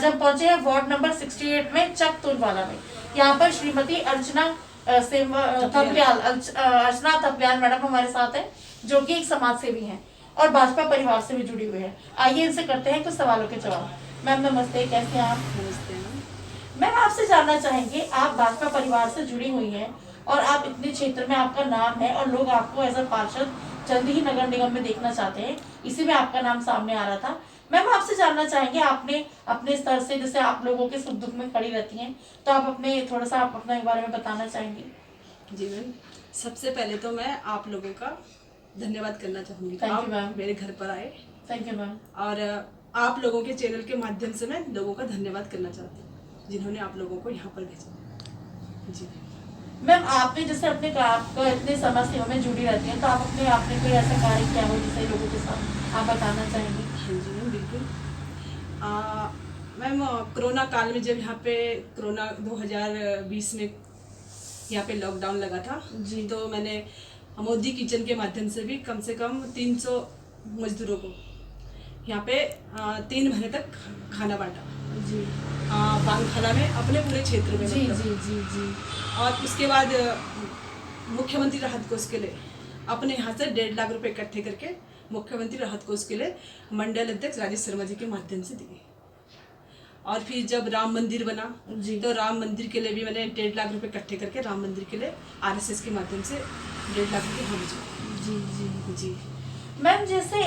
आज हम पहुंचे हैं वार्ड नंबर 68 में चक तुलवाला में। यहाँ पर श्रीमती अर्चना थपलियाल मैडम हमारे साथ है, जो कि एक समाज सेवी हैं और भाजपा परिवार से भी जुड़ी हुई है। आइए इनसे करते हैं कुछ सवालों के जवाब। मैम नमस्ते, कैसे हैं आप? नमस्ते मैम आपसे जानना चाहेंगे, आप भाजपा परिवार से जुड़ी हुई हैं और आप इतने क्षेत्र में आपका नाम है और लोग आपको एज अ पार्षद जल्द ही नगर निगम में देखना चाहते हैं, इसी में आपका नाम सामने आ रहा था। मैम आपसे जानना चाहेंगे, आपने अपने स्तर से जैसे आप लोगों के सुख दुख में खड़ी रहती हैं, तो आप थोड़ा सा आप अपने बारे में बताना चाहेंगे? जी मैम, सबसे पहले तो मैं आप लोगों का धन्यवाद करना चाहूँगी। Thank you ma'am. आप मेरे घर पर आए। Thank you ma'am. और आप लोगों के चैनल के माध्यम से मैं लोगों का धन्यवाद करना चाहती हूँ, जिन्होंने आप लोगों को यहाँ पर भेजा। जी मैम, आपने जैसे अपने आपको इतने समस्याओं में जुड़ी रहती हैं, तो आप आपने कोई ऐसा कार्य किया हो जिससे लोगों के साथ आप बताना चाहेंगे? हाँ जी मैम, बिल्कुल। मैम, कोरोना काल में जब यहाँ पे कोरोना 2020 में यहाँ पे लॉकडाउन लगा था जी, तो मैंने मोदी किचन के माध्यम से भी कम से कम 300 मजदूरों को यहाँ पे 3 महीने तक खाना बांटा जी, बांगखाला में, अपने पूरे क्षेत्र में। जी, मतलब जी, जी, जी। और उसके बाद मुख्यमंत्री राहत कोष के लिए अपने यहाँ से 1.5 लाख रुपए इकट्ठे करके मुख्यमंत्री राहत कोष के लिए मंडल अध्यक्ष राजेश शर्मा जी के माध्यम से दिए। और फिर जब राम मंदिर बना तो राम मंदिर के लिए भी मैंने 1.5 लाख रुपए इकट्ठे करके राम मंदिर के लिए आरएसएस के माध्यम से 1.5 लाख रुपए हम जी, जी, जी। मैम, जैसे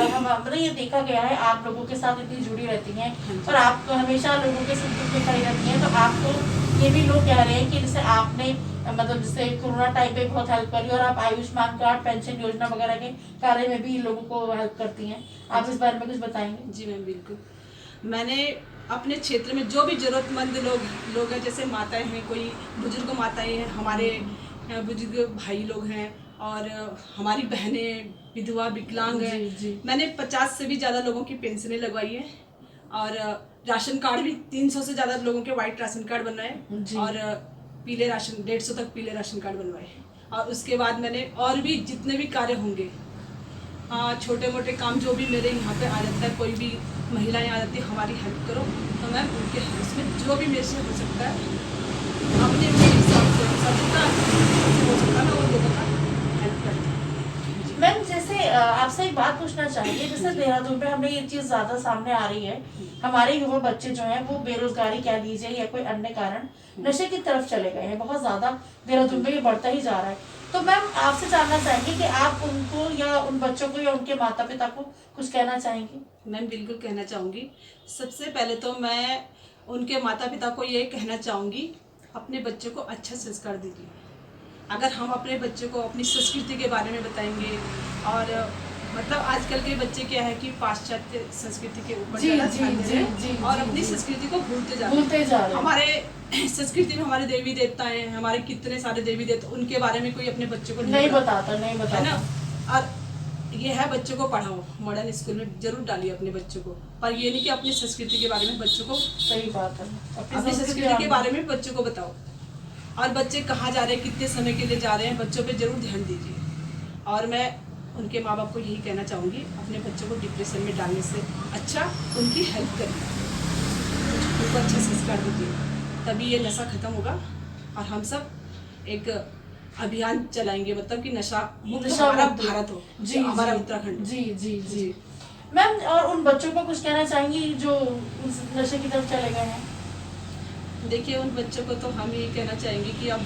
हमारा ये देखा गया है, आप लोगों के साथ इतनी जुड़ी रहती हैं और आप हमेशा लोगों के सुख दुख में खड़ी रहती हैं, तो आपको ये भी लोग कह रहे हैं कि जैसे आपने मतलब जैसे कोरोना टाइम पे बहुत हेल्प करी और आप आयुष्मान कार्ड, पेंशन योजना वगैरह के कार्य में भी लोगों को हेल्प करती हैं, आप इस बारे में कुछ बताएंगे? जी मैम, बिल्कुल। मैंने अपने क्षेत्र में जो भी जरूरतमंद लोग हैं, जैसे माताएं हैं, कोई बुजुर्ग माताएं हैं, हमारे बुजुर्ग भाई लोग हैं और हमारी बहनें विधवा विकलांग हैं, मैंने 50 से भी ज़्यादा लोगों की पेंशनें लगवाई हैं और राशन कार्ड भी 300 से ज़्यादा लोगों के वाइट राशन कार्ड बनवाए और पीले राशन 150 तक पीले राशन कार्ड बनवाए। और उसके बाद मैंने और भी जितने भी कार्य होंगे, छोटे मोटे काम जो भी मेरे यहाँ पे आ जाता है, कोई भी महिलाएं आ जाती है हमारी हेल्प करो, तो मैं उनके उसमें जो भी मेरे से हो सकता है अपने हिसाब से जितना हो सकता है मैं उन लोगों का हेल्प करती हूँ। मैम, जैसे आपसे एक बात पूछना चाहेंगे, जैसे देहरादून में हमें ये चीज ज्यादा सामने आ रही है, हमारे युवा बच्चे जो हैं वो बेरोजगारी कह लीजिए या कोई अन्य कारण नशे की तरफ चले गए हैं, बहुत ज्यादा देहरादून में ये बढ़ता ही जा रहा है। तो मैम आपसे जानना चाहेंगे कि आप उनको या उन बच्चों को या उनके माता पिता को कुछ कहना चाहेंगे? मैम, बिल्कुल कहना चाहूँगी। सबसे पहले तो मैं उनके माता पिता को ये कहना चाहूँगी, अपने बच्चों को अच्छा संस्कार दीजिए। अगर हम अपने बच्चों को अपनी संस्कृति के बारे में बताएंगे, और मतलब आजकल के बच्चे क्या है कि पाश्चात्य संस्कृति के ऊपर ज़्यादा ध्यान दे रहे हैं और अपनी संस्कृति को भूलते जा रहे हैं। हमारे संस्कृति में हमारे देवी देवता हैं, हमारे कितने सारे देवी देवता, उनके बारे में कोई अपने बच्चों को नहीं बताता है ना। और ये है, बच्चों को पढ़ाओ, मॉडर्न स्कूल में जरूर डालिए अपने बच्चों को, पर ये नहीं कि अपनी संस्कृति के बारे में बच्चों को, सही बात है, अपनी संस्कृति के बारे में बच्चों को बताओ। और बच्चे कहाँ जा रहे हैं, कितने समय के लिए जा रहे हैं, बच्चों पे जरूर ध्यान दीजिए। और मैं उनके माँ बाप को यही कहना चाहूँगी, अपने बच्चों को डिप्रेशन में डालने से अच्छा उनकी हेल्प करिए, उनको अच्छा संस्कार दीजिए, तभी ये नशा खत्म होगा और हम सब एक अभियान चलाएंगे, मतलब कि नशा मुक्त हमारा भारत हो, जी, हमारा उत्तराखंड। जी, जी, जी। मैम, और उन बच्चों को कुछ कहना चाहेंगी जो नशे की तरफ चले गए हैं? देखिए, उन बच्चों को तो हम यही कहना चाहेंगे कि अब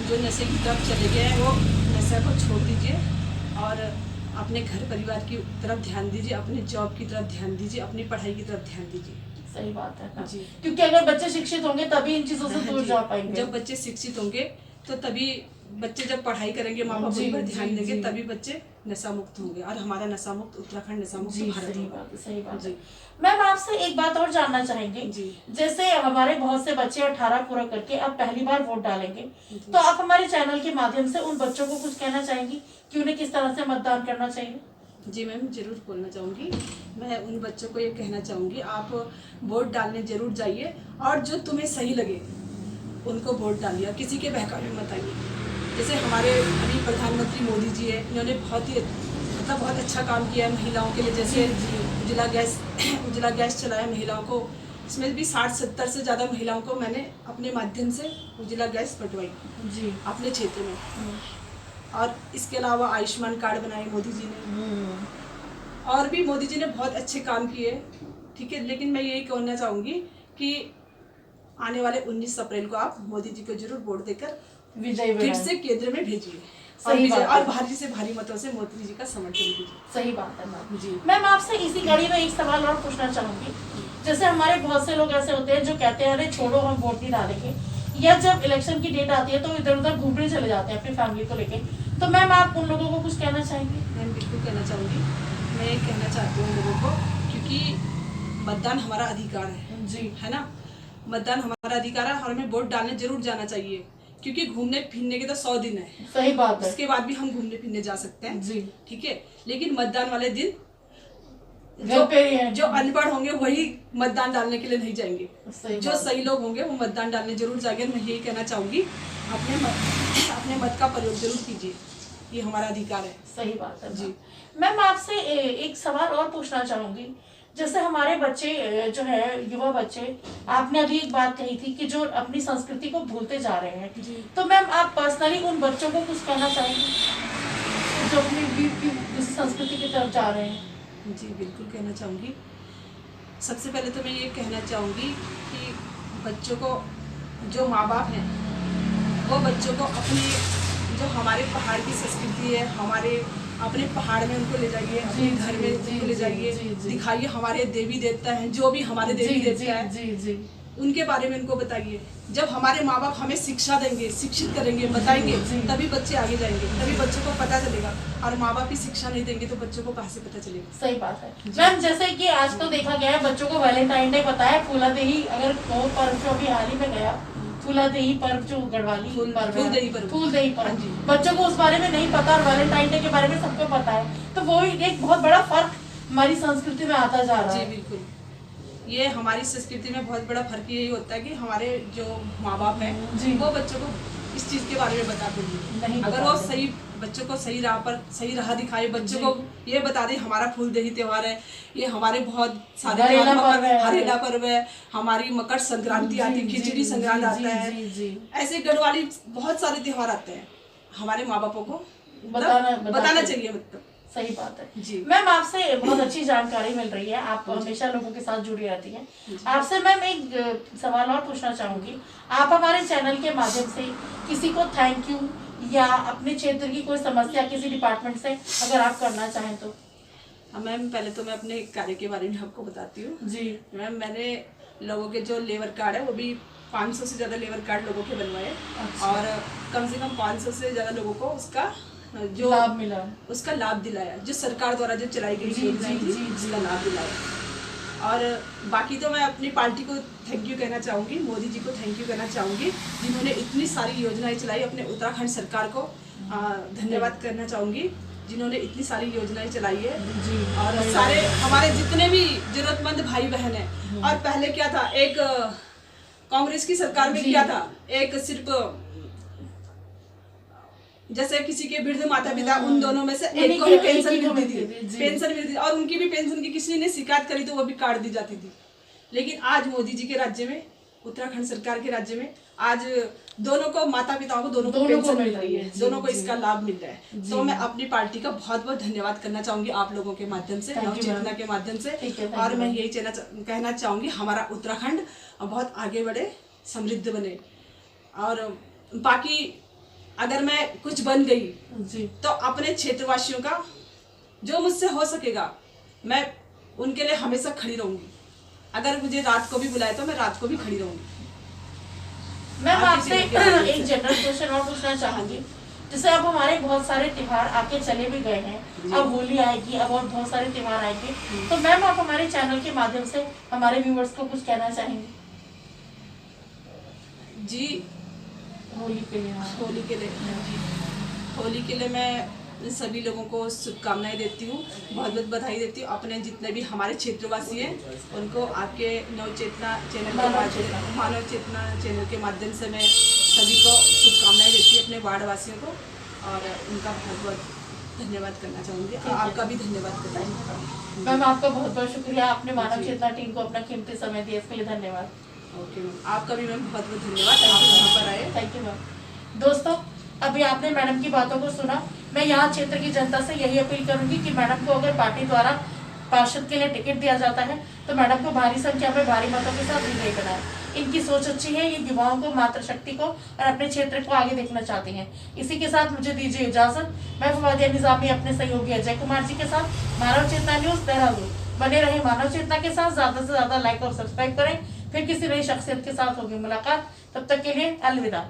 जो नशे की तरफ चले गए हैं वो नशा को छोड़ दीजिए और अपने घर परिवार की तरफ ध्यान दीजिए, अपने जॉब की तरफ ध्यान दीजिए, अपनी पढ़ाई की तरफ ध्यान दीजिए। सही बात है जी, क्योंकि अगर बच्चे शिक्षित होंगे तभी इन चीजों से दूर जा पाएंगे। जब बच्चे शिक्षित होंगे तो तभी बच्चे, जब पढ़ाई करेंगे, माँ बाप पर ध्यान देंगे, तभी बच्चे नशा मुक्त होंगे और हमारा नशा मुक्त उत्तराखंड, नशा मुक्त भारत होगा। सही बात है। मैम, आपसे एक बात और जानना चाहेंगे, जैसे हमारे बहुत से बच्चे 18 पूरा करके अब पहली बार वोट डालेंगे, तो आप हमारे चैनल के माध्यम से उन बच्चों को कुछ कहना चाहेंगी कि उन्हें किस तरह से मतदान करना चाहिए? जी मैम, जरूर बोलना चाहूँगी। मैं उन बच्चों को ये कहना चाहूँगी, आप वोट डालने जरूर जाइए और जो तुम्हें सही लगे उनको वोट डालिए, किसी के बहकावे में मत आइए। जैसे हमारे अभी प्रधानमंत्री मोदी जी है, इन्होंने बहुत ही मतलब बहुत अच्छा काम किया है महिलाओं के लिए, जैसे उजला गैस चलाया महिलाओं को, इसमें भी 60-70 से ज़्यादा महिलाओं को मैंने अपने माध्यम से उज्ज्वला गैस बंटवाई जी। अपने क्षेत्र में। और इसके अलावा आयुष्मान कार्ड बनाए मोदी जी ने, और भी मोदी जी ने बहुत अच्छे काम किए, ठीक है। लेकिन मैं यही कहना चाहूँगी कि आने वाले 19 अप्रैल को आप मोदी जी को जरूर वोट देकर विजय फिर से केंद्र में भेजिए और सही बात है। और भारी से भारी मतों से मोदी जी का समर्थन कीजिए। सही बात है मैम। जी मैम आपसे इसी कड़ी में एक सवाल और पूछना चाहूंगी। जैसे हमारे बहुत से लोग ऐसे होते हैं जो कहते हैं अरे छोड़ो हम वोट नहीं डालेंगे, या जब इलेक्शन की डेट आती है तो इधर उधर घूमने चले जाते हैं अपनी फैमिली को लेके। तो मैम आप उन लोगों को कुछ कहना चाहेंगे? मैं बिल्कुल कहना चाहूँगी, मैं ये कहना चाहती हूँ लोगों को, क्योंकि मतदान हमारा अधिकार है ना। मतदान हमारा अधिकार है और हमें वोट डालने जरूर जाना चाहिए, क्योंकि घूमने फिरने के तो 100 दिन है। सही बात है। उसके बाद भी हम घूमने फिरने जा सकते हैं जी, ठीक है। लेकिन मतदान वाले दिन घर पे ही है। जो अनपढ़ होंगे वही मतदान डालने के लिए नहीं जाएंगे, सही जो बात। सही लोग होंगे वो मतदान डालने जरूर जाएंगे। मैं यही कहना चाहूंगी, अपने मत का प्रयोग जरूर कीजिए, ये हमारा अधिकार है। सही बात है जी। मैम आपसे एक सवाल और पूछना चाहूंगी। जैसे हमारे बच्चे जो है, युवा बच्चे, आपने अभी एक बात कही थी कि जो अपनी संस्कृति को भूलते जा रहे हैं, जी। तो मैम आप पर्सनली उन बच्चों को कुछ कहना चाहेंगे जो अपनी संस्कृति की तरफ जा रहे हैं? जी बिल्कुल कहना चाहूँगी। सबसे पहले तो मैं ये कहना चाहूँगी कि बच्चों को, जो माँ बाप हैं वो बच्चों को अपनी जो हमारे पहाड़ की संस्कृति है, हमारे अपने पहाड़ में उनको ले जाइए, अपने घर में उनको ले जाइए, दिखाइए हमारे देवी देवता हैं, जो भी हमारे देवी देवता है उनके बारे में उनको बताइए। जब हमारे माँ बाप हमें शिक्षा देंगे, शिक्षित करेंगे, बताएंगे, तभी बच्चे आगे जाएंगे, तभी बच्चों को पता चलेगा। और माँ बाप ही शिक्षा नहीं देंगे तो बच्चों को कहाँ से पता चलेगा। सही बात है मैम। जैसे कि आज तो देखा गया है बच्चों को वैलेंटाइन डे पता है, फूलादेही अगर वो पर्व जो अभी हाल ही में गया, फूलादेही पर्व जो गढ़वाली पर्व है, फूलदेही पर्व, बच्चों को उस बारे में नहीं पता और वैलेंटाइन डे के बारे में सबको पता है। तो वो एक बहुत बड़ा फर्क हमारी संस्कृति में आता जा रहा है। जी बिल्कुल, ये हमारी संस्कृति में बहुत बड़ा फर्क यही होता है कि हमारे जो माँ बाप हैं वो बच्चों को इस चीज के बारे में बताते नहीं। अगर वो सही बच्चों को सही राह दिखाए, बच्चों को ये बता दे हमारा फूलदेही त्योहार है, ये हमारे बहुत सारे हरेला पर्व है, हमारी मकर संक्रांति आती है, खिचड़ी संक्रांति आता है, ऐसे गढ़वाली बहुत सारे त्योहार आते हैं। हमारे माँ बापों को बताना चाहिए। मतलब सही बात है जी। मैम आपसे बहुत अच्छी जानकारी मिल रही है, आप हमेशा लोगों के साथ जुड़ी रहती हैं। आपसे मैम एक सवाल और पूछना चाहूंगी। आप हमारे चैनल के माध्यम से किसी को थैंक यू या अपने क्षेत्र की कोई समस्या किसी डिपार्टमेंट से अगर आप करना चाहें तो? मैम पहले तो मैं अपने कार्य के बारे में आपको बताती हूँ। जी मैम, मैंने लोगों के जो लेबर कार्ड है वो भी 500 से ज़्यादा लेबर कार्ड लोगों के बनवाए। अच्छा। और कम से कम 500 से ज़्यादा लोगों को उसका जो लाभ मिला, उसका लाभ दिलाया, जो सरकार द्वारा जो चलाई गई योजनाएं थी उसका लाभ दिलाया। और बाकी तो मैं अपनी पार्टी को थैंक यू कहना चाहूँगी, मोदी जी को थैंक यू कहना चाहूँगी, जिन्होंने इतनी सारी योजनाएं चलाई। अपने उत्तराखंड सरकार को धन्यवाद करना चाहूँगी, जिन्होंने इतनी सारी योजनाएं चलाई है। और सारे हमारे जितने भी जरूरतमंद भाई बहन हैं। और पहले क्या था, एक कांग्रेस की सरकार में क्या था, एक सिर्फ जैसे किसी के वृद्ध माता पिता, उन दोनों में से एक को ही पेंशन मिलती थी, और उनकी भी पेंशन की किसी ने शिकायत करी तो वो भी काट दी जाती थी। लेकिन आज मोदी जी के राज्य में, उत्तराखंड सरकार के राज्य में, आज दोनों को, माता पिताओं को दोनों को पेंशन मिल रही है, दोनों को इसका लाभ मिल रहा है। तो मैं अपनी पार्टी का बहुत बहुत धन्यवाद करना चाहूंगी आप लोगों के माध्यम से, नवचेतना के माध्यम से। और मैं यही कहना चाहूंगी हमारा उत्तराखंड बहुत आगे बढ़े, समृद्ध बने। और बाकी अगर मैं कुछ बन गई तो अपने क्षेत्रवासियों का जो मुझसे हो सकेगा मैं उनके लिए हमेशा खड़ी रहूंगी। अगर मुझे रात को भी बुलाए तो मैं रात को भी खड़ी रहूंगी। मैं आपसे एक जनरल क्वेश्चन और पूछना चाहूंगी। जैसे अब हमारे बहुत सारे त्योहार आके चले भी गए हैं, अब होली आएगी, अब और बहुत सारे त्योहार आएंगे, तो मैम आप हमारे चैनल के माध्यम से हमारे व्यूअर्स को कुछ कहना चाहेंगे? जी होली के लिए मैं सभी लोगों को शुभकामनाएं देती हूँ, बहुत बहुत बधाई देती हूँ। अपने जितने भी हमारे क्षेत्रवासी हैं उनको आपके नवचेतना चैनल के माध्यम, मानव चेतना चैनल के माध्यम से मैं सभी को शुभकामनाएं देती हूँ, अपने वार्ड वासियों को, और उनका बहुत बहुत धन्यवाद करना चाहूँगी, आपका भी धन्यवाद करना चाहूँगी। मैम आपका बहुत बहुत शुक्रिया, आपने मानव चेतना टीम को अपना कीमती समय दिया, इसके लिए धन्यवाद। ओके मैम, आपका भी मैम बहुत बहुत धन्यवाद, आप यहाँ पर आए। Thank you ma'am. दोस्तों, अभी आपने मैडम की बातों को सुना। मैं यहाँ क्षेत्र की जनता से यही अपील करूंगी कि मैडम को अगर पार्टी द्वारा पार्षद के लिए टिकट दिया जाता है तो मैडम को भारी संख्या में भारी मतों के साथ विजयी बनाए। इनकी सोच अच्छी है, ये युवाओं को, मातृशक्ति को और अपने क्षेत्र को आगे देखना चाहते हैं। इसी के साथ मुझे दीजिए इजाजत। मैं फवादिया निजामी अपने सहयोगी अजय कुमार जी के साथ मानव चेतना न्यूज देहरादून। बने रहे मानव चेतना के साथ, ज्यादा से ज्यादा लाइक और सब्सक्राइब करें। फिर किसी नई शख्सियत के साथ होगी मुलाकात, तब तक के लिए अलविदा।